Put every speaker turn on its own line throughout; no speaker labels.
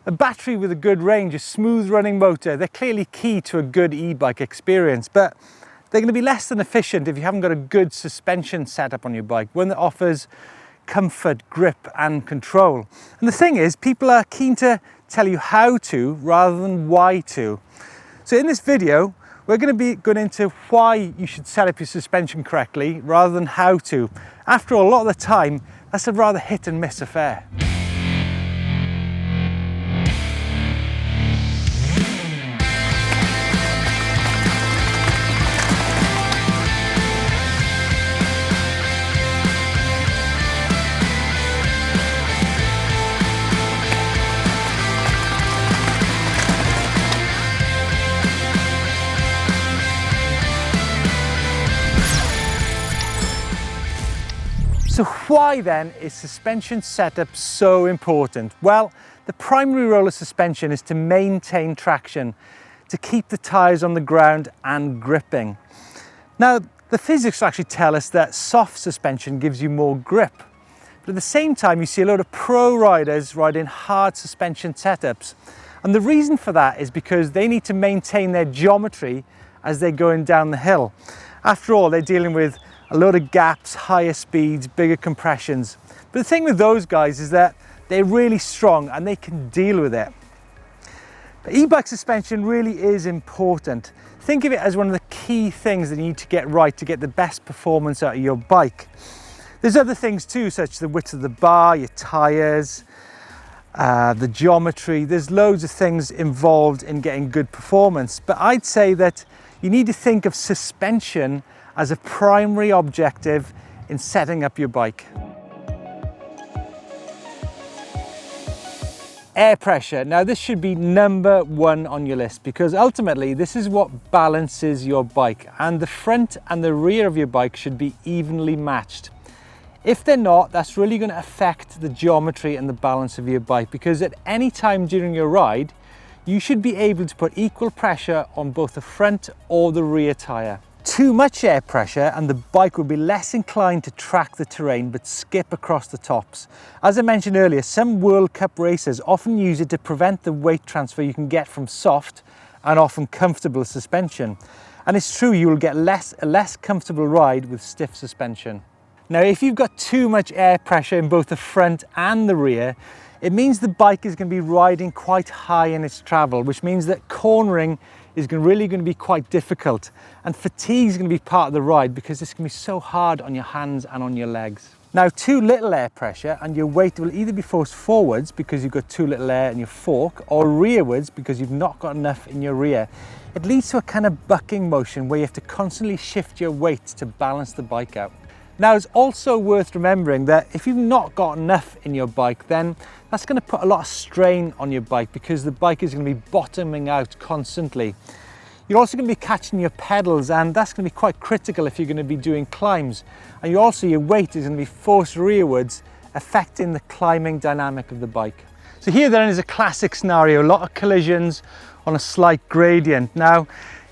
A battery with a good range, a smooth running motor, they're clearly key to a good e-bike experience, but they're going to be less than efficient if you haven't got a good suspension setup on your bike, one that offers comfort, grip and control. And the thing is, people are keen to tell you how to rather than why to. So in this video, we're going to be going into why you should set up your suspension correctly rather than how to. After all, a lot of the time, that's a rather hit and miss affair. So why then is suspension setup so important? Well, the primary role of suspension is to maintain traction, to keep the tyres on the ground and gripping. Now, the physics actually tell us that soft suspension gives you more grip. But at the same time, you see a lot of pro riders riding hard suspension setups. And the reason for that is because they need to maintain their geometry as they're going down the hill. After all, they're dealing with a lot of gaps, higher speeds, bigger compressions. But the thing with those guys is that they're really strong and they can deal with it. But e-bike suspension really is important. Think of it as one of the key things that you need to get right to get the best performance out of your bike. There's other things too, such as the width of the bar, your tyres, the geometry. There's loads of things involved in getting good performance. But I'd say that you need to think of suspension as a primary objective in setting up your bike. Air pressure. Now this should be number one on your list because ultimately this is what balances your bike, and the front and the rear of your bike should be evenly matched. If they're not, that's really going to affect the geometry and the balance of your bike, because at any time during your ride you should be able to put equal pressure on both the front or the rear tyre. Too much air pressure and the bike will be less inclined to track the terrain but skip across the tops. As I mentioned earlier, some World Cup racers often use it to prevent the weight transfer you can get from soft and often comfortable suspension. And it's true, you will get a less comfortable ride with stiff suspension. Now, if you've got too much air pressure in both the front and the rear, it means the bike is going to be riding quite high in its travel, which means that cornering is really going to be quite difficult, and fatigue is going to be part of the ride because it's going to be so hard on your hands and on your legs. Now, too little air pressure and your weight will either be forced forwards because you've got too little air in your fork, or rearwards because you've not got enough in your rear. It leads to a kind of bucking motion where you have to constantly shift your weight to balance the bike out. Now, it's also worth remembering that if you've not got enough in your bike, then that's going to put a lot of strain on your bike because the bike is going to be bottoming out constantly. You're also going to be catching your pedals, and that's going to be quite critical if you're going to be doing climbs. And your weight is going to be forced rearwards, affecting the climbing dynamic of the bike. So here then is a classic scenario, a lot of collisions on a slight gradient. Now,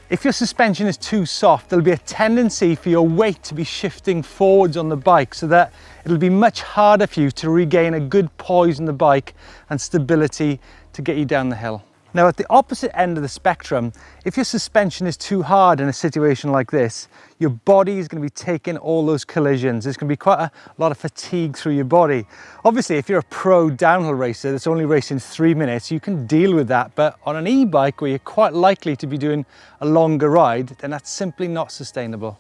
if your suspension is too soft, there'll be a tendency for your weight to be shifting forwards on the bike, so that it'll be much harder for you to regain a good poise on the bike and stability to get you down the hill. Now, at the opposite end of the spectrum, if your suspension is too hard in a situation like this, your body is going to be taking all those collisions. There's going to be quite a lot of fatigue through your body. Obviously, if you're a pro downhill racer that's only racing 3 minutes, you can deal with that. But on an e-bike where you're quite likely to be doing a longer ride, then that's simply not sustainable.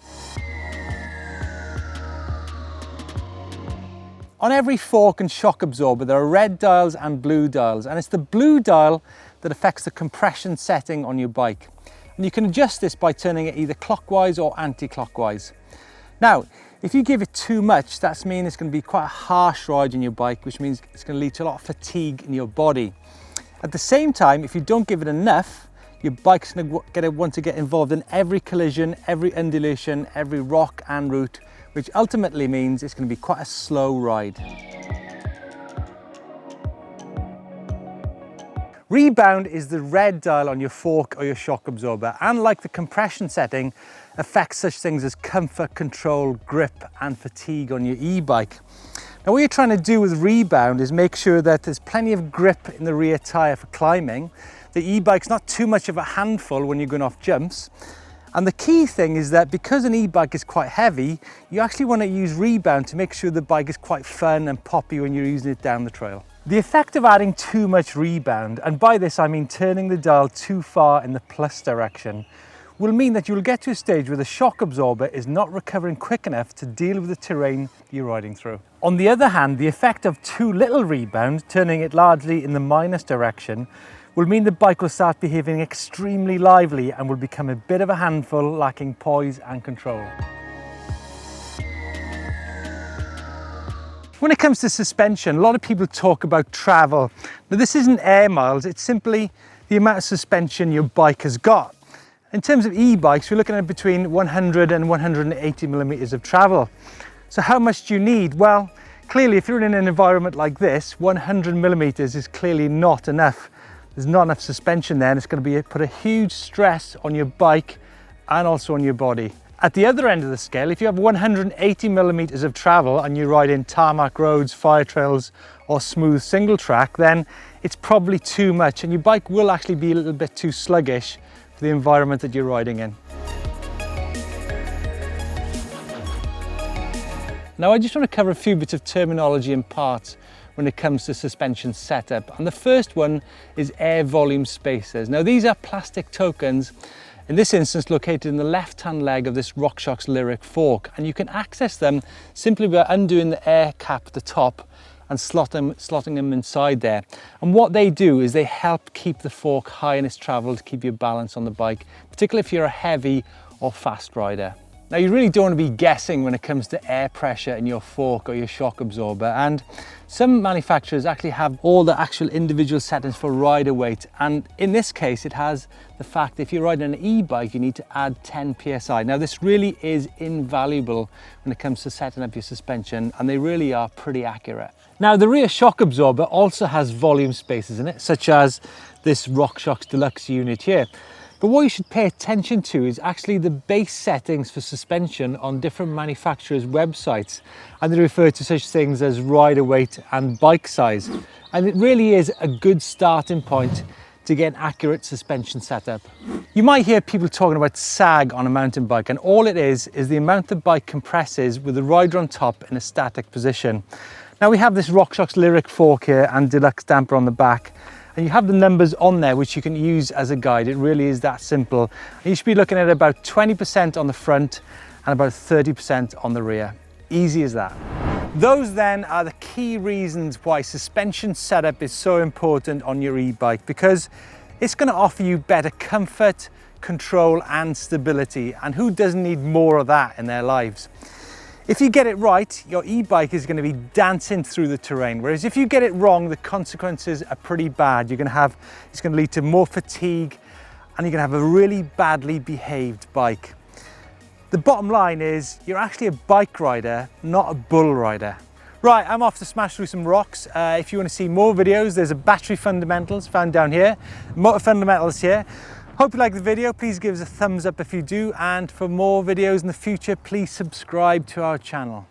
On every fork and shock absorber, there are red dials and blue dials, and it's the blue dial that affects the compression setting on your bike. And you can adjust this by turning it either clockwise or anti-clockwise. Now, if you give it too much, that's mean it's going to be quite a harsh ride on your bike, which means it's going to lead to a lot of fatigue in your body. At the same time, if you don't give it enough, your bike's going to want to get involved in every collision, every undulation, every rock and route, which ultimately means it's going to be quite a slow ride. Rebound is the red dial on your fork or your shock absorber, and like the compression setting, affects such things as comfort, control, grip and fatigue on your e-bike. Now what you're trying to do with Rebound is make sure that there's plenty of grip in the rear tyre for climbing. The e-bike's not too much of a handful when you're going off jumps. And the key thing is that because an e-bike is quite heavy, you actually want to use Rebound to make sure the bike is quite fun and poppy when you're using it down the trail. The effect of adding too much Rebound, and by this I mean turning the dial too far in the plus direction, will mean that you'll get to a stage where the shock absorber is not recovering quick enough to deal with the terrain you're riding through. On the other hand, the effect of too little Rebound, turning it largely in the minus direction, will mean the bike will start behaving extremely lively and will become a bit of a handful, lacking poise and control. When it comes to suspension, a lot of people talk about travel. Now this isn't air miles, it's simply the amount of suspension your bike has got. In terms of e-bikes, we're looking at between 100 and 180 millimeters of travel. So how much do you need? Well, clearly if you're in an environment like this, 100 millimeters is clearly not enough. There's not enough suspension there, and it's going to put a huge stress on your bike and also on your body. At the other end of the scale, if you have 180 millimeters of travel and you ride in tarmac roads, fire trails or smooth single track, then it's probably too much and your bike will actually be a little bit too sluggish for the environment that you're riding in. Now I just want to cover a few bits of terminology and parts when it comes to suspension setup, and the first one is air volume spacers. Now these are plastic tokens, in this instance located in the left hand leg of this Rockshox Lyric fork, and you can access them simply by undoing the air cap at the top and slotting them inside there. And what they do is they help keep the fork high in its travel to keep your balance on the bike, particularly if you're a heavy or fast rider. Now you really don't want to be guessing when it comes to air pressure in your fork or your shock absorber, and some manufacturers actually have all the actual individual settings for rider weight, and in this case it has the fact that if you're riding an e-bike you need to add 10 psi. Now this really is invaluable when it comes to setting up your suspension, and they really are pretty accurate. Now the rear shock absorber also has volume spacers in it, such as this Rockshox Deluxe unit here. But what you should pay attention to is actually the base settings for suspension on different manufacturers' websites, and they refer to such things as rider weight and bike size. And it really is a good starting point to get an accurate suspension setup. You might hear people talking about sag on a mountain bike, and all it is the amount the bike compresses with the rider on top in a static position. Now we have this Rockshox Lyric fork here and deluxe damper on the back, and you have the numbers on there which you can use as a guide. It really is that simple. And you should be looking at about 20% on the front and about 30% on the rear. Easy as that. Those then are the key reasons why suspension setup is so important on your e-bike, because it's going to offer you better comfort, control and stability, and who doesn't need more of that in their lives? If you get it right, your e-bike is going to be dancing through the terrain, whereas if you get it wrong, the consequences are pretty bad. It's going to lead to more fatigue, and you're going to have a really badly behaved bike. The bottom line is you're actually a bike rider, not a bull rider. Right, I'm off to smash through some rocks. If you want to see more videos, there's a battery fundamentals found down here, motor fundamentals here. Hope you like the video. Please give us a thumbs up if you do, and for more videos in the future, please subscribe to our channel.